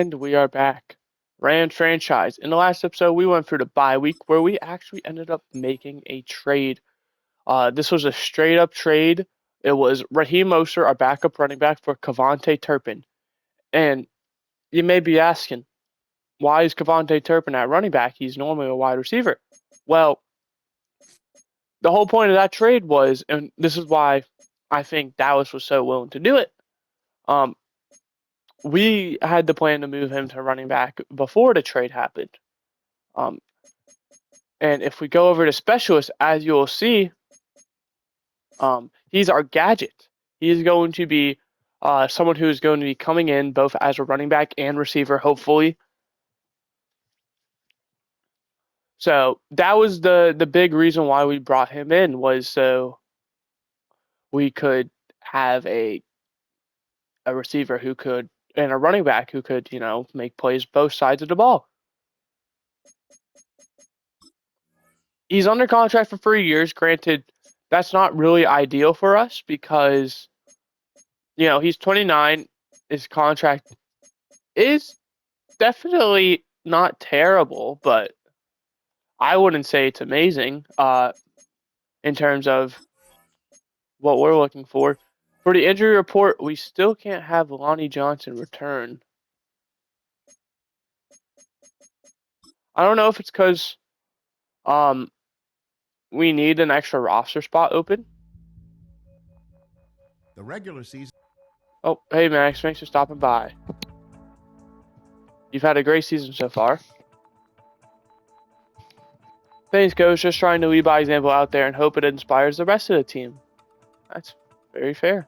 And we are back. Rand franchise. In the last episode, we went through the bye week where we actually ended up making a trade. This was a straight up trade. It was Raheem Mostert, our backup running back, for Cavante Turpin. And you may be asking, why is Cavante Turpin at running back? He's normally a wide receiver. Well, the whole point of that trade was, and this is why I think Dallas was so willing to do it. Um, we had the plan to move him to running back before the trade happened. Um, and if we go over to specialist, as you'll see, he's our gadget. He's going to be someone who is going to be coming in both as a running back and receiver, hopefully. So that was the big reason why we brought him in, was so we could have a receiver who could, and a running back who could, make plays both sides of the ball. He's under contract for 3 years. Granted, that's not really ideal for us because, he's 29. His contract is definitely not terrible, but I wouldn't say it's amazing in terms of what we're looking for. For the injury report, we still can't have Lonnie Johnson return. I don't know if it's because we need an extra roster spot open. The regular season. Oh, hey Max, thanks for stopping by. You've had a great season so far. Thanks, coach. Just trying to lead by example out there and hope it inspires the rest of the team. That's very fair.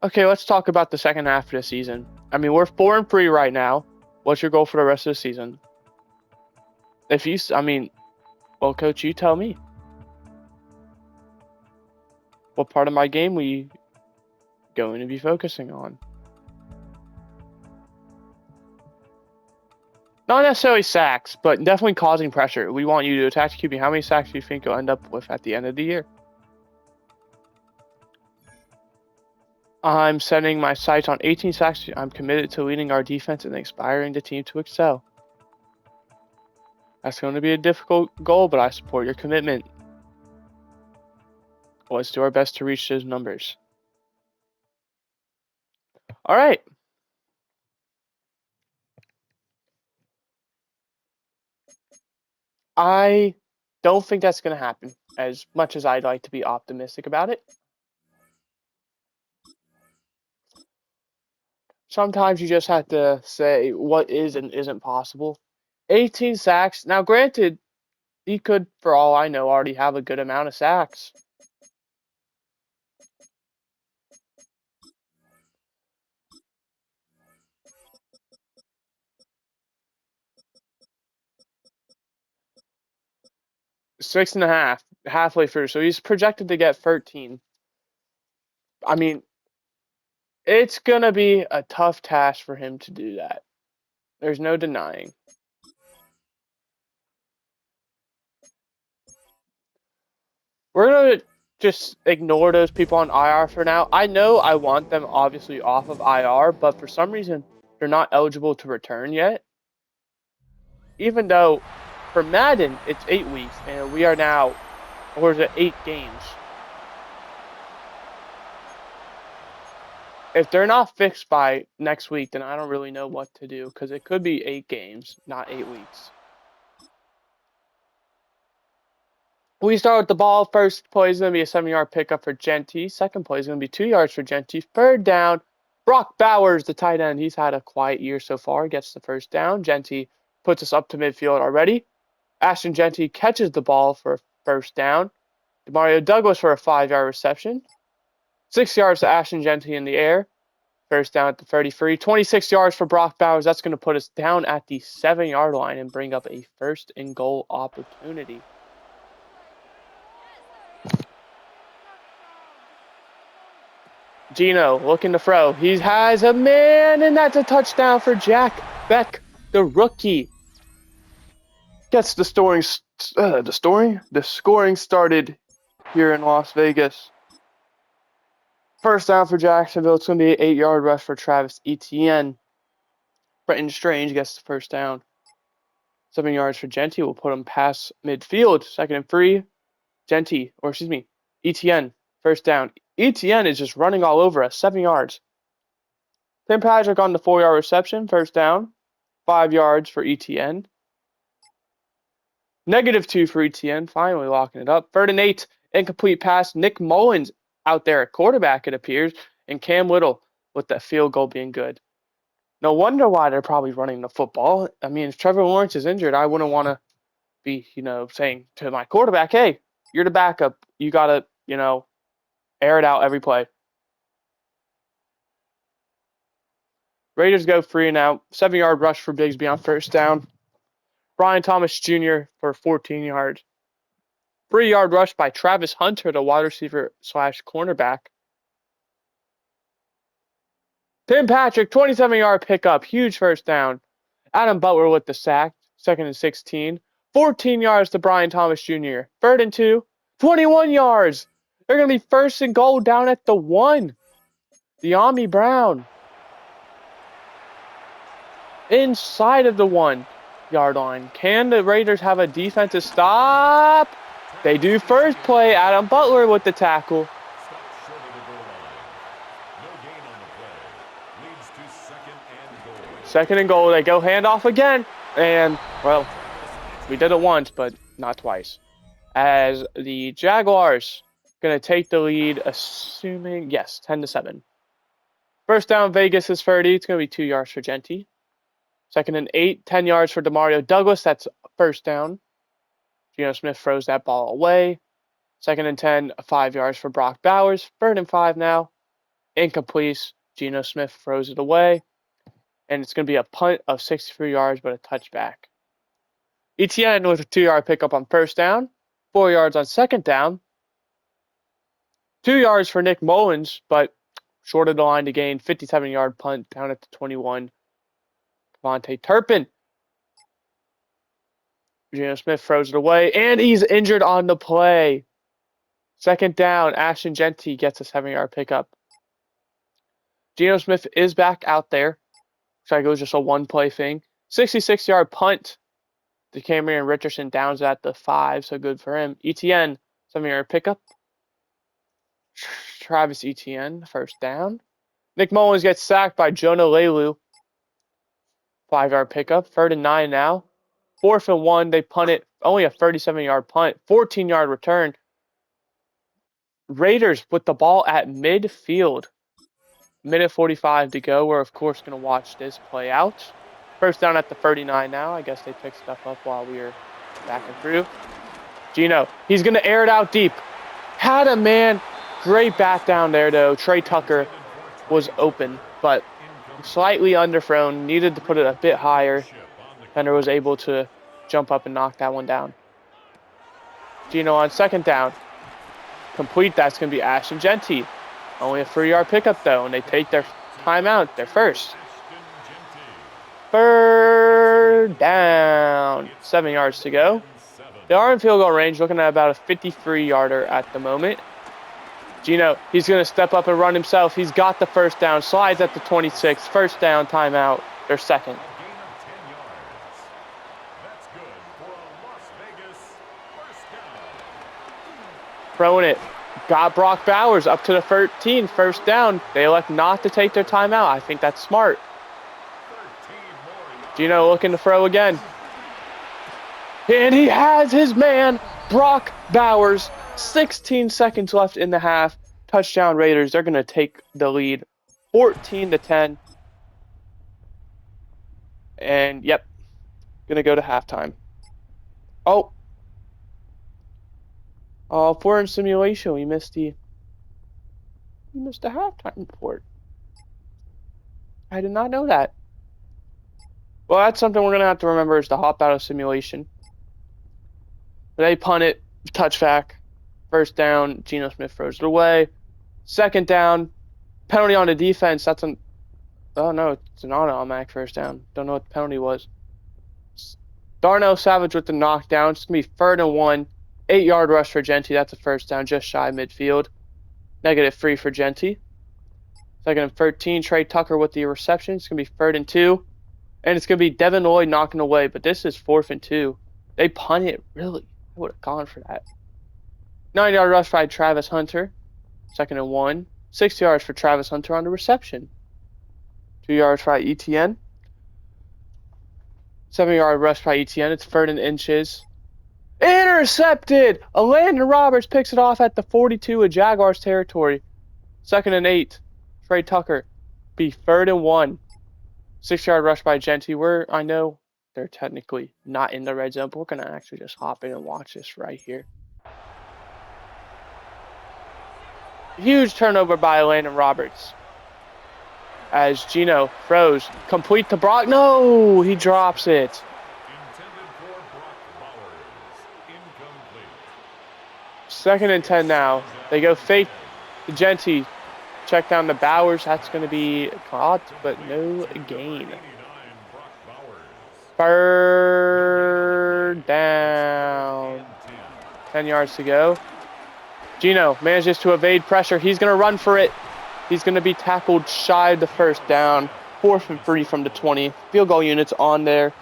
Okay, let's talk about the second half of the season. I mean, we're 4-3 right now. What's your goal for the rest of the season? Well, coach, you tell me. What part of my game we going to be focusing on? Not necessarily sacks, but definitely causing pressure. We want you to attack the QB. How many sacks do you think you'll end up with at the end of the year? I'm setting my sights on 18 sacks. I'm committed to leading our defense and inspiring the team to excel. That's going to be a difficult goal, but I support your commitment. Let's do our best to reach those numbers. All right. I don't think that's going to happen, as much as I'd like to be optimistic about it. Sometimes you just have to say what is and isn't possible. 18 sacks. Now, granted, he could, for all I know, already have a good amount of sacks. Six and a half, halfway through. So he's projected to get 13. I mean, it's going to be a tough task for him to do that. There's no denying. We're going to just ignore those people on IR for now. I know I want them obviously off of IR, but for some reason, they're not eligible to return yet. Even though for Madden, it's 8 weeks, and we are now, or is it 8 games? If they're not fixed by next week, then I don't really know what to do, because it could be 8 games, not 8 weeks. We start with the ball. First play is going to be a 7-yard pickup for Genty. Second play is going to be 2 yards for Genty. Third down, Brock Bowers, the tight end. He's had a quiet year so far. Gets the first down. Genty puts us up to midfield already. Ashton Genty catches the ball for a first down. Demario Douglas for a 5-yard reception. 6 yards to Ashton Genty in the air. First down at the 33. 26 yards for Brock Bowers. That's going to put us down at the 7-yard line and bring up a first and goal opportunity. Gino looking to throw. He has a man, and that's a touchdown for Jack Beck, the rookie. Gets the scoring started here in Las Vegas. First down for Jacksonville. It's going to be an 8-yard rush for Travis Etienne. Brenton Strange gets the first down. 7 yards for Genty will put him past midfield. 2nd and 3. Etienne, first down. Etienne is just running all over us. 7 yards. Tim Patrick on the 4-yard reception. First down. 5 yards for Etienne. -2 for Etienne. Finally locking it up. 3rd and 8. Incomplete pass. Nick Mullins out there at quarterback, it appears. And Cam Little with that field goal being good. No wonder why they're probably running the football. I mean, if Trevor Lawrence is injured, I wouldn't want to be, saying to my quarterback, hey, you're the backup. You got to, air it out every play. Raiders go 3 and out. 7-yard rush for Bigsby on first down. Brian Thomas Jr. for 14 yards. 3-yard rush by Travis Hunter, the wide receiver / cornerback. Tim Patrick, 27-yard pickup. Huge first down. Adam Butler with the sack. 2nd and 16. 14 yards to Brian Thomas Jr. 3rd and 2. 21 yards. They're going to be 1st and goal down at the 1. De'Ami Brown. Inside of the 1-yard line. Can the Raiders have a defensive stop? They do first play. Adam Butler with the tackle. Second and goal. They go handoff again. And, well, we did it once, but not twice. As the Jaguars going to take the lead, assuming, yes, 10-7. First down, Vegas is 30. It's going to be 2 yards for Genty. 2nd and 8, 10 yards for Demario Douglas. That's first down. Geno Smith throws that ball away. 2nd and 10, 5 yards for Brock Bowers. 3rd and 5 now. Incomplete. Geno Smith throws it away. And it's going to be a punt of 63 yards, but a touchback. Etienne with a 2-yard pickup on first down. 4 yards on second down. 2 yards for Nick Mullins, but short of the line to gain. 57-yard punt down at the 21. Devontae Turpin. Geno Smith throws it away, and he's injured on the play. 2nd down, Ashton Genty gets a 7-yard pickup. Geno Smith is back out there. Looks like it was just a one-play thing. 66-yard punt to Cameron Richardson, downs at the 5, so good for him. Etienne, 7-yard pickup. Travis Etienne, first down. Nick Mullins gets sacked by Jonah Lelu. 5-yard pickup. 3rd and 9 now. 4th and 1. They punt it. Only a 37-yard punt. 14-yard return. Raiders with the ball at midfield. Minute 45 to go. We're, of course, going to watch this play out. First down at the 39 now. I guess they picked stuff up while we were backing through. Geno, he's going to air it out deep. Had a man. Great bat down there, though. Trey Tucker was open, but slightly underthrown. Needed to put it a bit higher. Fender was able to jump up and knock that one down. Geno on 2nd down. Complete. That's going to be Ashton Genty. Only a 3-yard pickup, though, and they take their timeout, their first. 3rd down. 7 yards to go. They are in field goal range, looking at about a 53-yarder at the moment. Geno, he's going to step up and run himself. He's got the first down. Slides at the 26. First down, timeout. Their second. Throwing it. Got Brock Bowers up to the 13. First down. They elect not to take their timeout. I think that's smart. Geno looking to throw again. And he has his man, Brock Bowers. 16 seconds left in the half. Touchdown Raiders. They're going to take the lead 14-10. And, yep, going to go to halftime. Oh, for in simulation, we missed the halftime report. I did not know that. Well, that's something we're going to have to remember is to hop out of simulation. They punt it, touchback. First down, Geno Smith throws it away. 2nd down, penalty on the defense. That's an, oh no, it's an automatic first down. Don't know what the penalty was. Darnell Savage with the knockdown. It's going to be 3rd and 1. 8-yard rush for Genty. That's a first down, just shy of midfield. -3 for Genty. 2nd and 13. Trey Tucker with the reception. It's going to be 3rd and 2. And it's going to be Devin Lloyd knocking away, but this is 4th and 2. They punt it, really. I would have gone for that. 9-yard rush by Travis Hunter. 2nd and 1. 6 yards for Travis Hunter on the reception. 2 yards by ETN. 7-yard rush by ETN. It's 3rd and inches. Intercepted! Landon Roberts picks it off at the 42 of Jaguars territory. 2nd and 8. Trey Tucker. Be 3rd and 1. 6-yard rush by Genty. I know they're technically not in the red zone, but we're going to actually just hop in and watch this right here. Huge turnover by Landon Roberts. As Gino throws, complete to Brock. No, he drops it. 2nd and 10 now. They go fake to Genty. Check down to Bowers. That's going to be caught, but no gain. 3rd down. 10 yards to go. Gino manages to evade pressure. He's going to run for it. He's going to be tackled shy of the 1st down. 4th and 3 from the 20. Field goal units on there.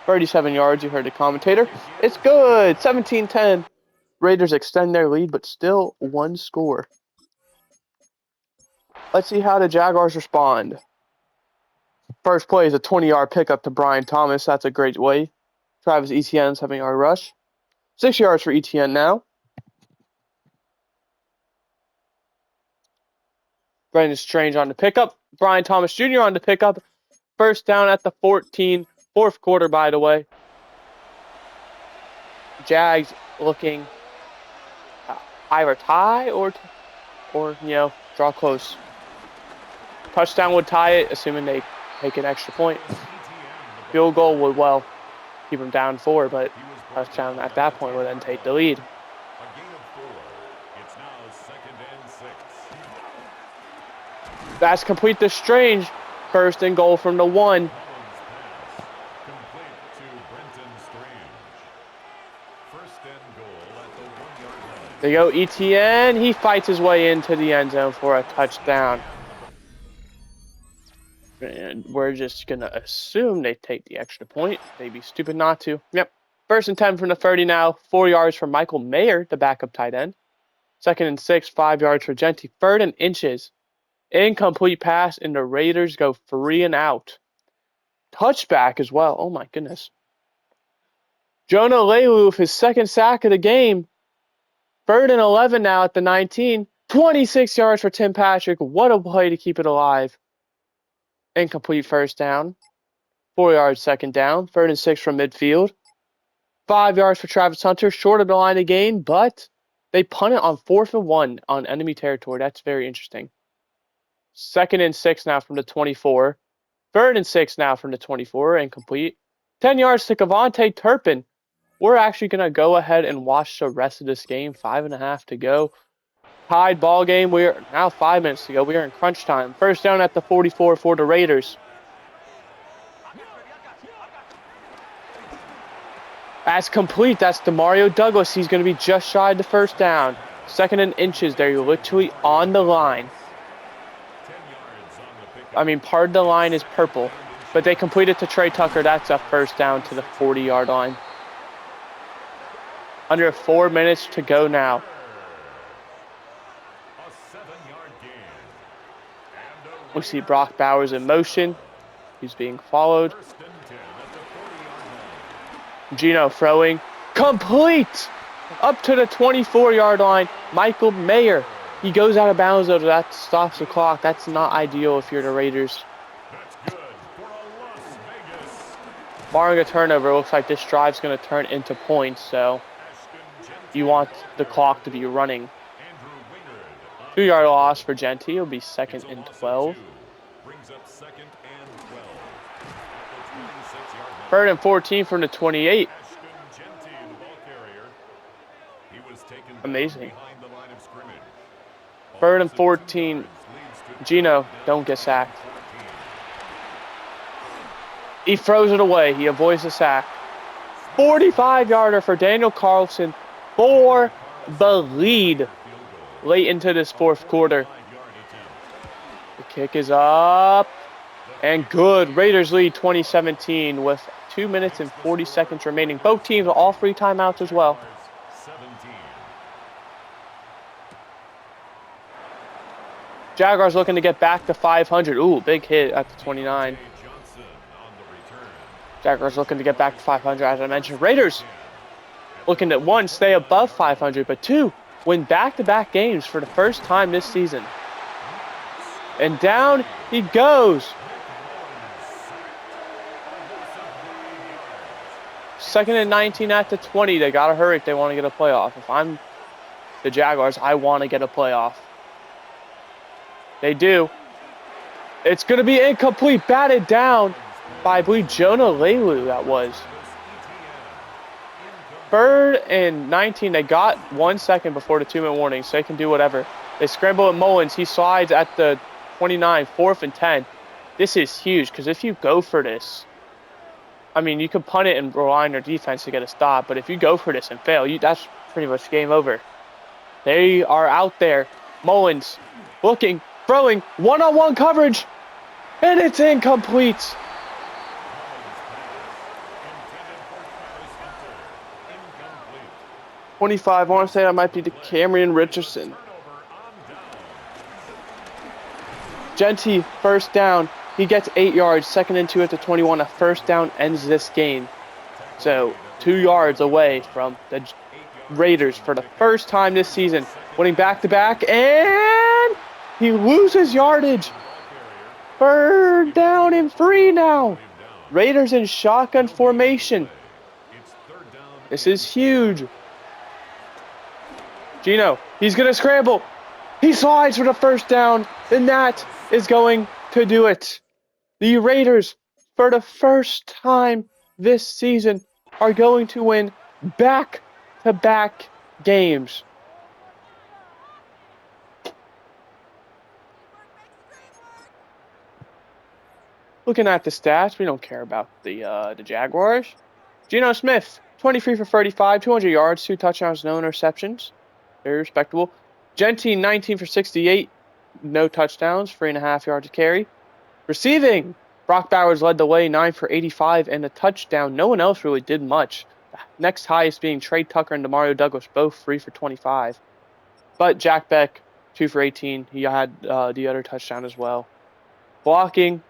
37 yards, you heard the commentator. It's good. 17-10. Raiders extend their lead, but still one score. Let's see how the Jaguars respond. First play is a 20-yard pickup to Brian Thomas. That's a great way. Travis Etienne, 7-yard rush. 6 yards for Etienne now. Brandon Strange on the pickup. Brian Thomas Jr. on the pickup. 1st down at the 14. 4th quarter, by the way. Jags looking either tie or draw close. Touchdown would tie it, assuming they take an extra point. Field goal would, keep them down 4, but touchdown at that point would then take the lead. That's complete to Strange. 1st and goal from the 1. There you go, ETN. He fights his way into the end zone for a touchdown. And we're just going to assume they take the extra point. They'd be stupid not to. Yep. 1st and 10 from the 30 now. 4 yards for Michael Mayer, the backup tight end. 2nd and 6, 5 yards for Genty. 3rd and inches. Incomplete pass, and the Raiders go 3 and out. Touchback as well. Oh, my goodness. Jonah Leilua with his 2nd sack of the game. 3rd and 11 now at the 19. 26 yards for Tim Patrick. What a play to keep it alive. Incomplete 1st down. 4 yards 2nd down. 3rd and 6 from midfield. 5 yards for Travis Hunter. Short of the line of gain, but they punt it on 4th and 1 on enemy territory. That's very interesting. 2nd and 6 now from the 24. 3rd and 6 now from the 24. Incomplete. 10 yards to Kavontae Turpin. We're actually going to go ahead and watch the rest of this game. 5.5 to go. Tied ball game. We're now 5 minutes to go. We are in crunch time. 1st down at the 44 for the Raiders. That's complete. That's Demario Douglas. He's going to be just shy of the 1st down. 2nd and inches there. You're literally on the line. I mean, part of the line is purple. But they completed to Trey Tucker. That's a 1st down to the 40-yard line. Under 4 minutes to go now. We see Brock Bowers in motion. He's being followed. Gino throwing. Complete! Up to the 24-yard line. Michael Mayer. He goes out of bounds, though. That stops the clock. That's not ideal if you're the Raiders. Barring a turnover, it looks like this drive's going to turn into points, so you want the clock to be running. 2-yard loss for Genty. It'll be 2nd and 12. 3rd and 14 from the 28. Amazing. 3rd and 14. Gino, don't get sacked. He throws it away. He avoids the sack. 45-yarder for Daniel Carlson for the lead. late into this fourth quarter. The kick is up and good. Raiders lead 2017 with 2 minutes and 40 seconds remaining. Both teams all free timeouts as well. Jaguars looking to get back to 500. Ooh, big hit at the 29. Jaguars looking to get back to 500, as I mentioned. Raiders looking to, one, stay above 500, but two, win back-to-back games for the first time this season. And down he goes. Second and 19 at the 20. They got to hurry if they want to get a playoff. If I'm the Jaguars, I want to get a playoff. They do. It's going to be incomplete. Batted down by, I believe, Jonah Leilua, that was. Third and 19. They got 1 second before the 2-minute warning, so they can do whatever. They scramble at Mullins. He slides at the 29, 4th and 10. This is huge, because if you go for this, I mean, you can punt it and rely on your defense to get a stop, but if you go for this and fail, that's pretty much game over. They are out there. Mullins looking, throwing, one-on-one coverage, and it's incomplete. .25, I want to say that might be to Cameron Richardson. Genty, first down. He gets 8 yards, 2nd and 2 at the 21. A first down ends this game. So 2 yards away from the Raiders for the first time this season, winning back-to-back, and he loses yardage. 3rd down and 3 now. Raiders in shotgun formation. This is huge. Gino, he's going to scramble. He slides for the first down, and that is going to do it. The Raiders, for the first time this season, are going to win back-to-back games. Looking at the stats, we don't care about the Jaguars. Geno Smith, 23 for 35, 200 yards, 2 touchdowns, no interceptions. Very respectable. Genty, 19 for 68, no touchdowns, 3.5 yards to carry. Receiving, Brock Bowers led the way, 9 for 85 and a touchdown. No one else really did much. Next highest being Trey Tucker and Demario Douglas, both 3 for 25. But Jack Beck, 2 for 18. He had the other touchdown as well. Blocking,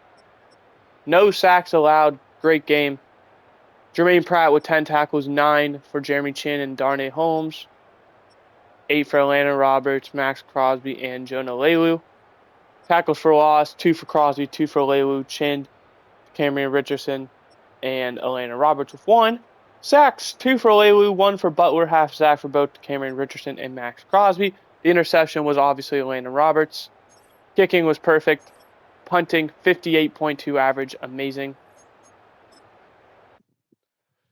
no sacks allowed. Great game. Jermaine Pratt with 10 tackles, 9 for Jeremy Chin and Darnay Holmes. 8 for Atlanta Roberts, Max Crosby, and Jonah Leilua. Tackles for loss, 2 for Crosby, 2 for Leilua, Chin, Cameron Richardson, and Atlanta Roberts with 1. Sacks, 2 for Leilua, 1 for Butler, half sack for both Cameron Richardson and Max Crosby. The interception was obviously Atlanta Roberts. Kicking was perfect. Punting, 58.2 average, amazing.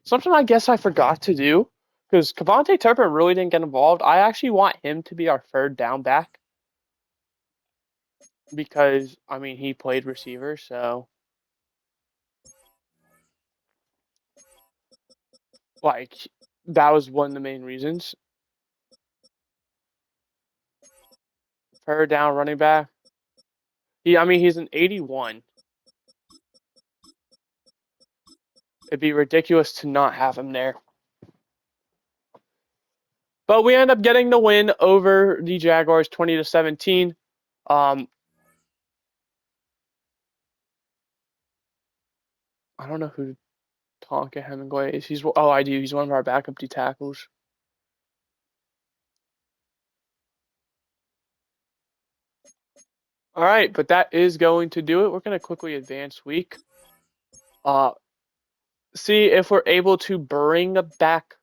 Something I guess I forgot to do, because Kavontae Turpin really didn't get involved. I actually want him to be our 3rd down back. Because, I mean, he played receiver, so. Like, that was one of the main reasons. 3rd down running back. He's an 81. It'd be ridiculous to not have him there. But we end up getting the win over the Jaguars, 20-17. I don't know who Tonka Hemingway is. I do. He's one of our backup D tackles. All right, but that is going to do it. We're going to quickly advance week. See if we're able to bring back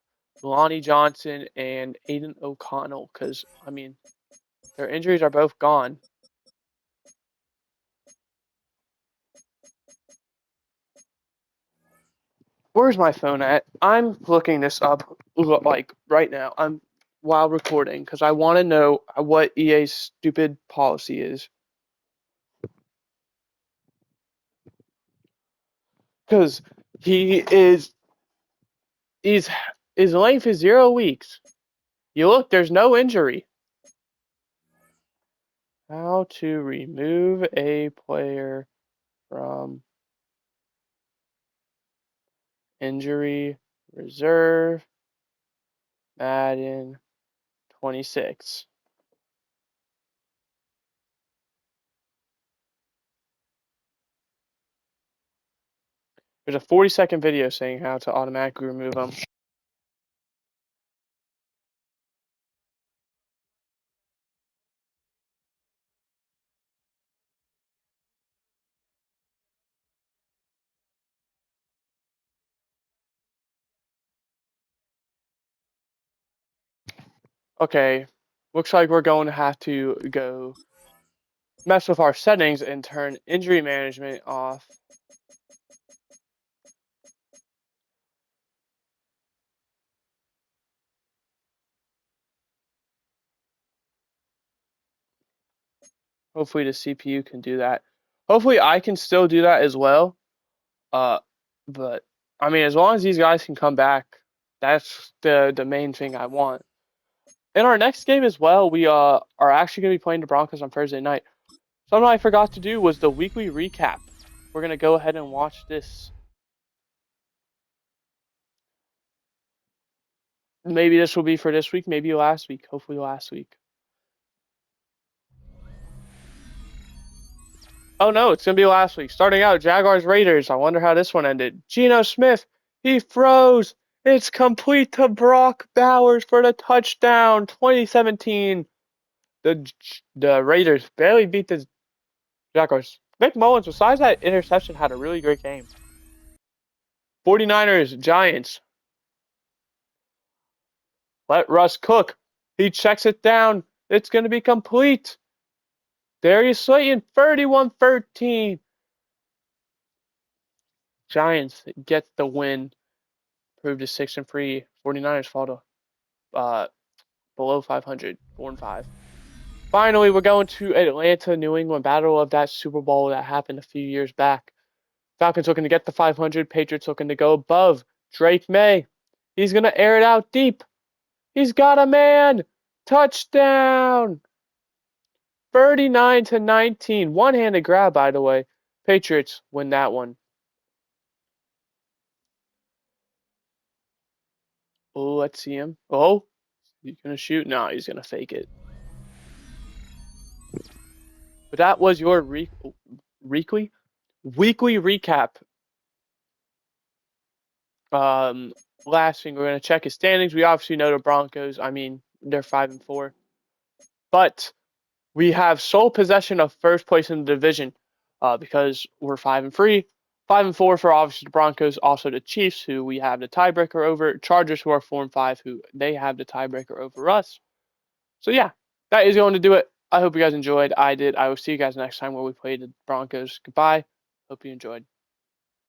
Lonnie Johnson and Aiden O'Connell, because, I mean, their injuries are both gone. Where's my phone at? I'm looking this up, like, right now. While recording, because I want to know what EA's stupid policy is. Because his length is 0 weeks. You look, there's no injury. How to remove a player from injury reserve, Madden 26. There's a 40-second video saying how to automatically remove them. Okay, looks like we're going to have to go mess with our settings and turn injury management off. Hopefully the CPU can do that. Hopefully I can still do that as well. But I mean, as long as these guys can come back, that's the main thing I want. In our next game as well, we are actually going to be playing the Broncos on Thursday night. Something I forgot to do was the weekly recap. We're going to go ahead and watch this. Maybe this will be for this week, maybe last week, hopefully last week. Oh no, it's going to be last week. Starting out, Jaguars Raiders. I wonder how this one ended. Geno Smith, he throws. It's complete to Brock Bowers for the touchdown. 2017. The Raiders barely beat the Jaguars. Nick Mullins, besides that interception, had a really great game. 49ers, Giants. Let Russ cook. He checks it down. It's going to be complete. Darius Slayton, 31-13. Giants get the win. Proved to 6-3. 49ers fall to below 500, 4-5. Finally, we're going to Atlanta, New England battle of that Super Bowl that happened a few years back. Falcons looking to get the 500. Patriots looking to go above. Drake May. He's going to air it out deep. He's got a man. Touchdown. 39-19. One-handed grab, by the way. Patriots win that one. Oh, let's see him. Oh, he's going to shoot? No, he's going to fake it. But that was your weekly recap. Last thing we're going to check is standings. We obviously know the Broncos. I mean, they're 5-4. But we have sole possession of first place in the division because we're 5-3. 5-4 for obviously the Broncos, also the Chiefs, who we have the tiebreaker over. Chargers, who are 4-5, who they have the tiebreaker over us. So yeah, that is going to do it. I hope you guys enjoyed. I did. I will see you guys next time where we play the Broncos. Goodbye. Hope you enjoyed.